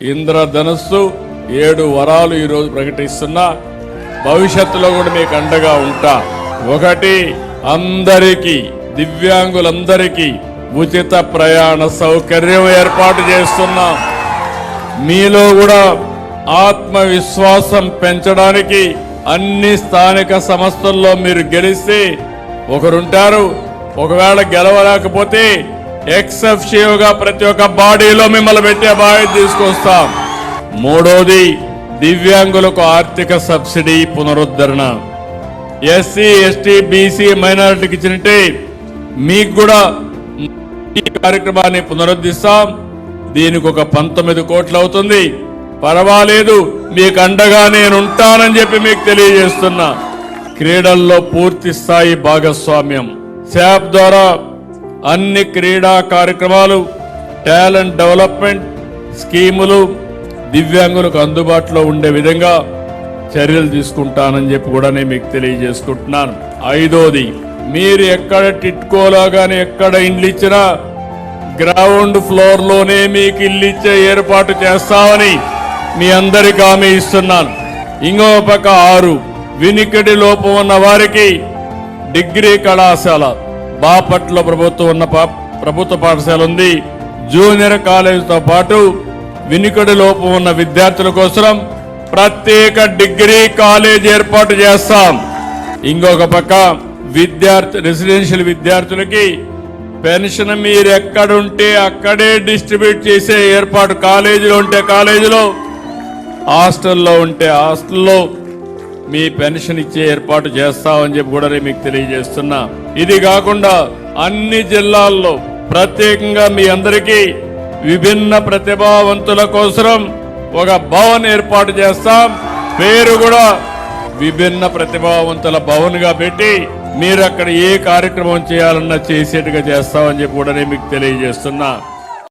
ఇంద్రధనస్సు 7 వరాలు ఈరోజు ప్రకటిస్తున్నా. భవిష్యత్తులో కూడా మీకు అండగా ఉంటా. ఒకటి, అందరికీ దివ్యాంగులందరికీ ఉచిత ప్రయాణ సౌకర్యం ఏర్పాటు చేస్తున్నాం. మీలో కూడా ఆత్మవిశ్వాసం పెంచడానికి అన్ని స్థానిక సంస్థల్లో మీరు గెలిస్తే ఒకరుంటారు. ఒకవేళ గెలవలేకపోతే ఎక్సెఫ్షియోగా ప్రతి ఒక్క బాడీలో మిమ్మల్ని పెట్టే బాధ్యత తీసుకొస్తాం. మూడోది, దివ్యాంగులకు ఆర్థిక సబ్సిడీ పునరుద్ధరణ. ఎస్సీ, ఎస్టీ, బీసీ, మైనారిటీకి ఇచ్చినట్టే మీకు కూడా ఈ కార్యక్రమాన్ని పునరుద్ధరిస్తాం. దీనికి ఒక 19 కోట్లు అవుతుంది. పర్వాలేదు, మీకు అండగా నేను ఉంటానని చెప్పి మీకు తెలియజేస్తున్నా. క్రీడల్లో పూర్తి స్థాయి భాగస్వామ్యం. శాప్ ద్వారా అన్ని క్రీడా కార్యక్రమాలు, టాలెంట్ డెవలప్మెంట్ స్కీములు దివ్యాంగులకు అందుబాటులో ఉండే విధంగా చర్యలు తీసుకుంటానని చెప్పి కూడా నేను మీకు తెలియజేసుకుంటున్నాను. ఐదోది, మీరు ఎక్కడ టిట్కోలా గాని ఎక్కడ ఇండ్లు ఇచ్చినా గ్రౌండ్ ఫ్లోర్ లోనే మీకు ఇల్లు ఇచ్చే ఏర్పాటు చేస్తామని మీ అందరికీ హామీ ఇస్తున్నాను. ఇంకో పక్క 6, వినికిడి లోపం ఉన్న వారికి డిగ్రీ కళాశాల బాపట్ల ప్రభుత్వ పాఠశాల ఉంది. జూనియర్ కాలేజీతో పాటు వినికిడి లోపం ఉన్న విద్యార్థుల కోసం ప్రత్యేక డిగ్రీ కాలేజ్ ఏర్పాటు చేస్తాం. ఇంకొక పక్క రెసిడెన్షియల్ విద్యార్థులకి పెన్షన్ మీరు ఎక్కడుంటే అక్కడే డిస్ట్రిబ్యూట్ చేసే ఏర్పాటు, కాలేజీలో ఉంటే కాలేజీలో, హాస్టల్లో ఉంటే హాస్టల్లో మీ పెన్షన్ ఇచ్చే ఏర్పాటు చేస్తామని చెప్పి కూడా నేను మీకు తెలియజేస్తున్నా. ఇది కాకుండా అన్ని జిల్లాల్లో ప్రత్యేకంగా మీ అందరికీ విభిన్న ప్రతిభావంతుల కోసం ఒక భవన్ ఏర్పాటు చేస్తాం. పేరు కూడా విభిన్న ప్రతిభావంతుల భవన్ గా పెట్టి మీరు అక్కడ ఏ కార్యక్రమం చేయాలన్నా చేసేట్టుగా చేస్తామని చెప్పి కూడా నేను మీకు తెలియజేస్తున్నా.